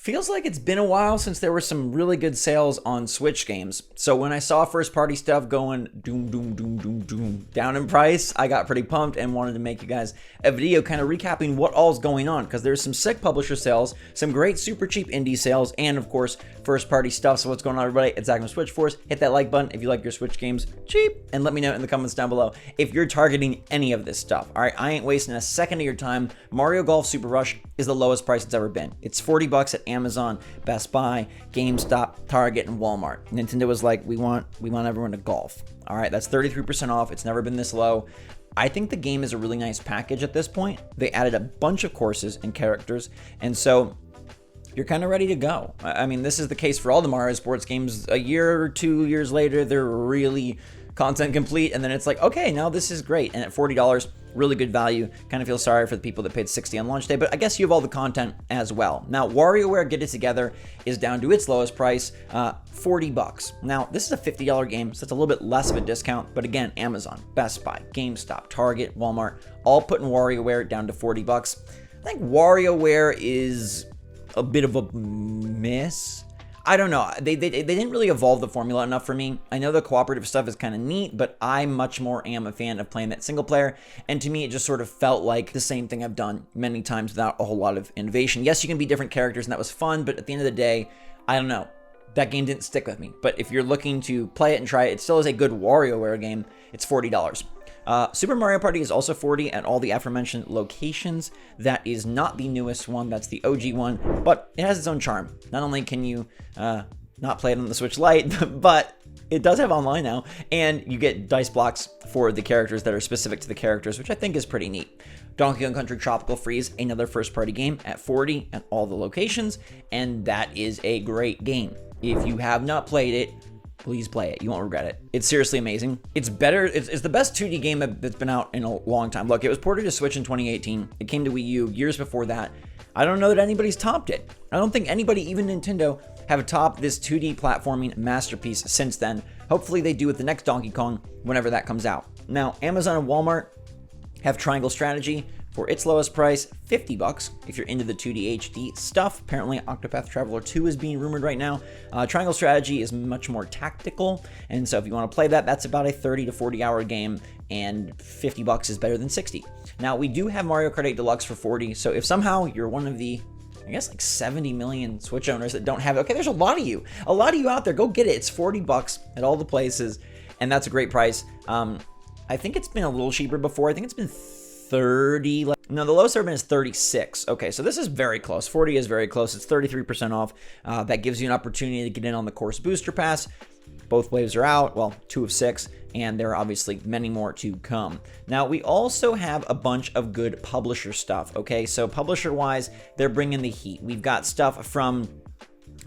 Feels like it's been a while since there were some really good sales on Switch games. So when I saw first party stuff going doom down in price, I got pretty pumped and wanted to make you guys a video kind of recapping what all's going on, because there's some sick publisher sales, some great super cheap indie sales, and of course first party stuff. So what's going on, everybody? It's Zach from SwitchForce. Hit that like button if you like your Switch games cheap, and let me know in the comments down below if you're targeting any of this stuff. All right, I ain't wasting a second of your time. Mario Golf Super Rush is the lowest price it's ever been. It's $40 at Amazon, Best Buy, GameStop, Target, and Walmart. Nintendo was like, we want everyone to golf. All right, that's 33% off. It's never been this low. I think the game is a really nice package at this point. They added a bunch of courses and characters, and so you're kind of ready to go. I mean, this is the case for all the Mario sports games. A year or 2 years later, they're really content complete, and then it's like, okay, now this is great. And at $40, really good value. Kind of feel sorry for the people that paid $60 on launch day, but I guess you have all the content as well. Now, WarioWare Get It Together is down to its lowest price, $40. Now, this is a $50 game, so it's a little bit less of a discount, but again, Amazon, Best Buy, GameStop, Target, Walmart, all putting WarioWare down to $40. I think WarioWare is a bit of a miss. I don't know. They didn't really evolve the formula enough for me. I know the cooperative stuff is kind of neat, but I much more am a fan of playing that single player. And to me, it just sort of felt like the same thing I've done many times without a whole lot of innovation. Yes, you can be different characters, and that was fun, but at the end of the day, I don't know. That game didn't stick with me. But if you're looking to play it and try it, it still is a good WarioWare game. It's $40. Super Mario Party is also $40 at all the aforementioned locations. That is not the newest one, that's the OG one, but it has its own charm. Not only can you not play it on the Switch Lite, but it does have online now, and you get dice blocks for the characters that are specific to the characters, which I think is pretty neat. Donkey Kong Country Tropical Freeze, another first-party game at $40 at all the locations, and that is a great game. If you have not played it, please play it. You won't regret it. It's seriously amazing. It's better. It's the best 2D game that's been out in a long time. Look, it was ported to Switch in 2018. It came to Wii U years before that. I don't know that anybody's topped it. I don't think anybody, even Nintendo, have topped this 2D platforming masterpiece since then. Hopefully they do with the next Donkey Kong whenever that comes out. Now, Amazon and Walmart have Triangle Strategy for its lowest price, $50 if you're into the 2D HD stuff. Apparently, Octopath Traveler 2 is being rumored right now. Triangle Strategy is much more tactical, and so if you want to play that, that's about a 30 to 40 hour game, and $50 is better than 60. Now, we do have Mario Kart 8 Deluxe for $40, so if somehow you're one of the, I guess, like 70 million Switch owners that don't have it, okay, there's a lot of you out there, go get it. It's $40 at all the places, and that's a great price. I think it's been a little cheaper before. I think it's been 30. No, the lowest ever been is 36. Okay, so this is very close. 40 is very close. It's 33% off. That gives you an opportunity to get in on the course booster pass. Both waves are out. Well, 2 of 6, and there are obviously many more to come. Now, we also have a bunch of good publisher stuff. Okay, so publisher-wise, they're bringing the heat. We've got stuff from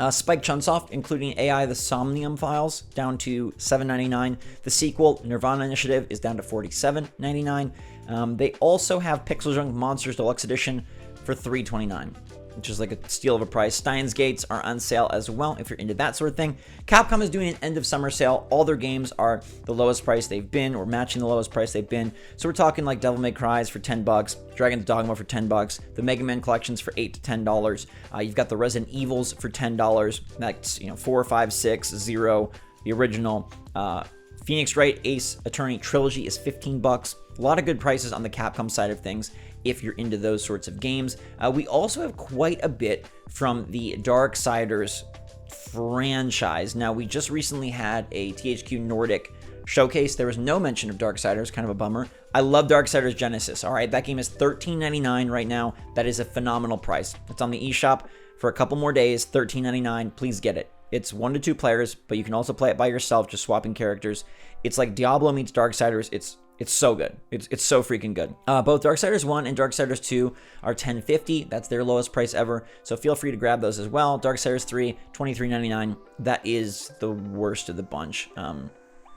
Spike Chunsoft, including AI The Somnium Files, down to $7.99. The sequel, Nirvana Initiative, is down to $47.99. They also have Pixel Junk Monsters Deluxe Edition for $3.29, which is like a steal of a price. Steins Gates are on sale as well if you're into that sort of thing. Capcom is doing an end of summer sale. All their games are the lowest price they've been, or matching the lowest price they've been. So we're talking like Devil May Cry's for $10, Dragon's Dogma for $10, the Mega Man collections for $8 to $10. You've got the Resident Evils for $10. That's 4, 5, 6, 0, the original. Phoenix Wright Ace Attorney Trilogy is $15. A lot of good prices on the Capcom side of things if you're into those sorts of games. We also have quite a bit from the Darksiders franchise. Now, we just recently had a THQ Nordic showcase. There was no mention of Darksiders, kind of a bummer. I love Darksiders Genesis. All right, that game is $13.99 right now. That is a phenomenal price. It's on the eShop for a couple more days, $13.99. Please get it. It's 1 to 2 players, but you can also play it by yourself, just swapping characters. It's like Diablo meets Darksiders. It's so good. It's so freaking good. Both Darksiders 1 and Darksiders 2 are $10.50. That's their lowest price ever, so feel free to grab those as well. Darksiders 3, $23.99. That is the worst of the bunch.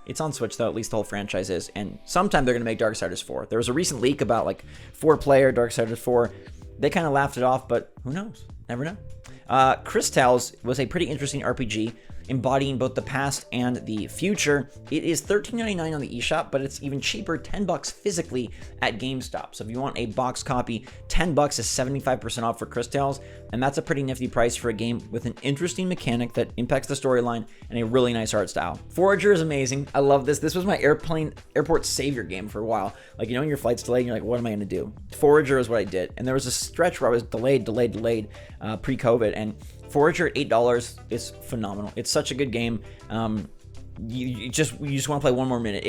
It's on Switch, though, at least the whole franchise is, and sometime they're going to make Darksiders 4. There was a recent leak about, like, 4-player Darksiders 4. They kind of laughed it off, but who knows? Never know. Crystals was a pretty interesting RPG. embodying both the past and the future. It is $13.99 on the eShop, but it's even cheaper, $10 physically at GameStop. So if you want a box copy, $10 is 75% off for Crystals, and that's a pretty nifty price for a game with an interesting mechanic that impacts the storyline and a really nice art style. Forager is amazing. I love this. This was my airport savior game for a while. Like, you know, when your flight's delayed and you're like, what am I going to do? Forager is what I did. And there was a stretch where I was delayed pre-COVID, and Forager at $8 is phenomenal. It's such a good game. You just want to play one more minute.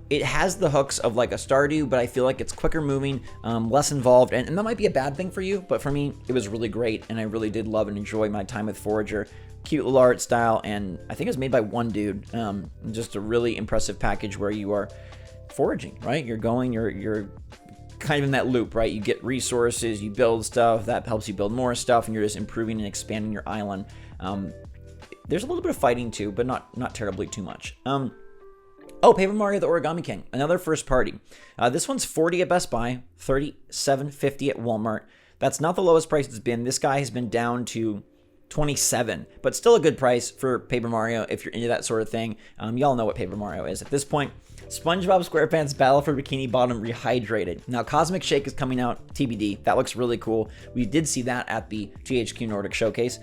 It has the hooks of like a Stardew, but I feel like it's quicker moving, less involved, and that might be a bad thing for you, but for me, it was really great, and I really did love and enjoy my time with Forager. Cute little art style, and I think it was made by one dude. Just a really impressive package where you are foraging, right? You're kind of in that loop, right? You get resources, you build stuff, that helps you build more stuff, and you're just improving and expanding your island. There's a little bit of fighting too, but not terribly too much. Oh, Paper Mario: The Origami King, another first party. This one's $40 at Best Buy, $37.50 at Walmart. That's not the lowest price it's been. This guy has been down to $27, but still a good price for Paper Mario if you're into that sort of thing. Y'all know what Paper Mario is at this point. Spongebob SquarePants Battle for Bikini Bottom Rehydrated. Now, Cosmic Shake is coming out, TBD. That looks really cool. We did see that at the GHQ Nordic Showcase.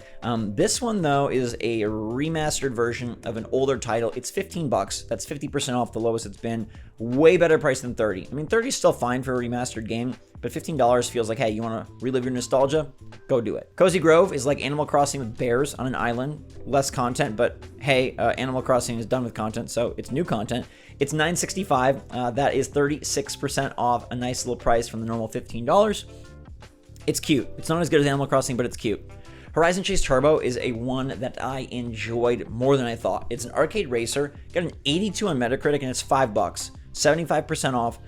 This one, though, is a remastered version of an older title. It's $15. That's 50% off the lowest it's been. Way better price than $30. I mean, $30 is still fine for a remastered game, but $15 feels like, hey, you want to relive your nostalgia? Go do it. Cozy Grove is like Animal Crossing with bears on an island. Less content, but hey, Animal Crossing is done with content, so it's new content. It's $9.65. That is 36% off, a nice little price from the normal $15. It's cute. It's not as good as Animal Crossing, but it's cute. Horizon Chase Turbo is a one that I enjoyed more than I thought. It's an arcade racer. Got an 82 on Metacritic, and it's $5. 75% off,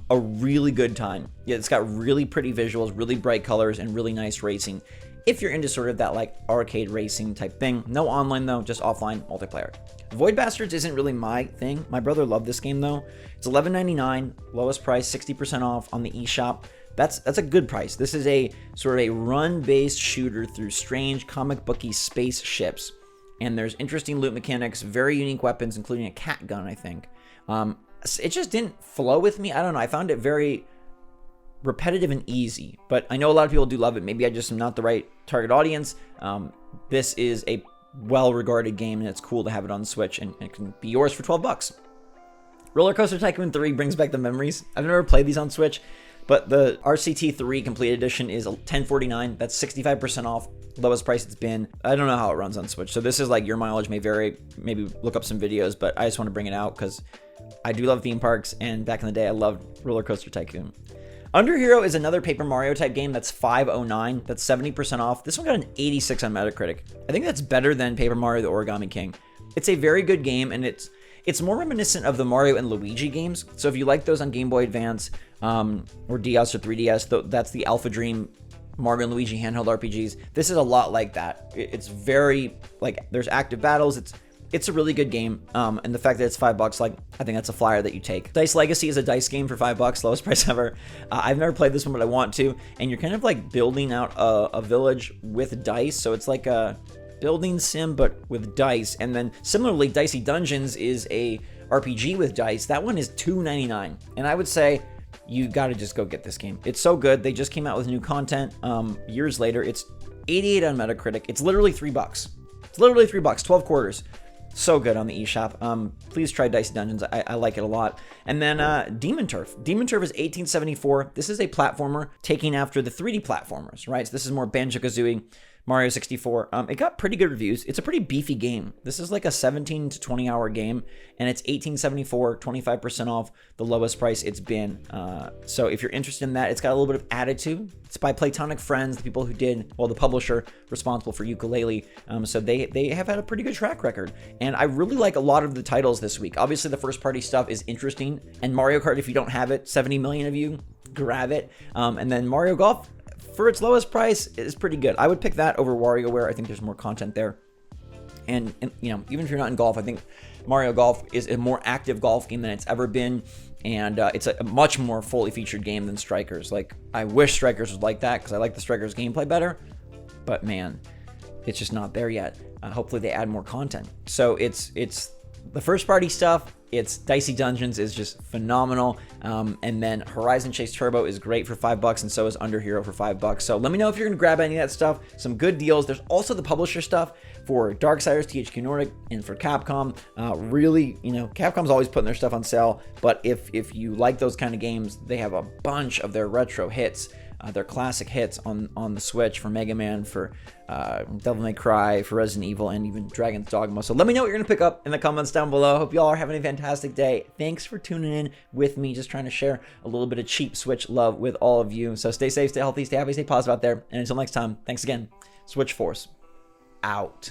a really good time. Yeah, it's got really pretty visuals, really bright colors, and really nice racing. If you're into sort of that like arcade racing type thing. No online though, just offline multiplayer. Void Bastards isn't really my thing. My brother loved this game though. It's $11.99, lowest price, 60% off on the eShop. That's a good price. This is a sort of a run-based shooter through strange comic booky spaceships. And there's interesting loot mechanics, very unique weapons, including a cat gun, I think. It just didn't flow with me. I don't know. I found it very repetitive and easy, but I know a lot of people do love it. Maybe I just am not the right target audience. This is a well-regarded game, and it's cool to have it on Switch, and it can be yours for $12. Roller Coaster Tycoon 3 brings back the memories. I've never played these on Switch, but the RCT3 Complete Edition is $10.49. That's 65% off. Lowest price it's been. I don't know how it runs on Switch, so this is like your mileage may vary. Maybe look up some videos, but I just want to bring it out because I do love theme parks, and back in the day, I loved Roller Coaster Tycoon. Under Hero is another Paper Mario type game that's $5.09. That's 70% off. This one got an 86 on Metacritic. I think that's better than Paper Mario: The Origami King. It's a very good game, and it's more reminiscent of the Mario and Luigi games. So if you like those on Game Boy Advance or DS or 3DS, that's the Alpha Dream Mario and Luigi handheld RPGs. This is a lot like that. It's very like there's active battles. It's a really good game, and the fact that it's $5, like I think that's a flyer that you take. Dice Legacy is a dice game for $5, lowest price ever. I've never played this one, but I want to. And you're kind of like building out a village with dice, so it's like a building sim but with dice. And then similarly, Dicey Dungeons is a RPG with dice. That one is $2.99, and I would say you got to just go get this game. It's so good. They just came out with new content years later. It's 88 on Metacritic. It's literally $3. It's literally $3, 12 quarters. So good on the eShop. Please try Dicey Dungeons. I like it a lot. And then Demon Turf. Demon Turf is $18.74. This is a platformer taking after the 3D platformers, right? So this is more Banjo-Kazooie, Mario 64. It got pretty good reviews. It's a pretty beefy game. This is like a 17 to 20 hour game, and it's $18.74, 25% off the lowest price it's been. So if you're interested in that, it's got a little bit of attitude. It's by Platonic Friends, the people who did, well, the publisher responsible for Yooka-Laylee. So they have had a pretty good track record. And I really like a lot of the titles this week. Obviously, the first party stuff is interesting. And Mario Kart, if you don't have it, 70 million of you, grab it. And then Mario Golf, for its lowest price, is pretty good. I would pick that over WarioWare. I think there's more content there. And you know, even if you're not in golf, I think Mario Golf is a more active golf game than it's ever been. And it's a much more fully featured game than Strikers. Like, I wish Strikers was like that because I like the Strikers gameplay better. But man, It's just not there yet. Hopefully they add more content. So it's the first party stuff. It's Dicey Dungeons is just phenomenal. And then Horizon Chase Turbo is great for $5, and so is Under Hero for $5. So let me know if you're gonna grab any of that stuff. Some good deals. There's also the publisher stuff for Darksiders, THQ Nordic, and for Capcom. Really, you know, Capcom's always putting their stuff on sale, but if you like those kind of games, they have a bunch of their retro hits, their classic hits on the Switch for Mega Man, for Devil May Cry, for Resident Evil, and even Dragon's Dogma. So let me know what you're going to pick up in the comments down below. Hope you all are having a fantastic day. Thanks for tuning in with me, just trying to share a little bit of cheap Switch love with all of you. So stay safe, stay healthy, stay happy, stay positive out there. And until next time, thanks again. SwitchForce out.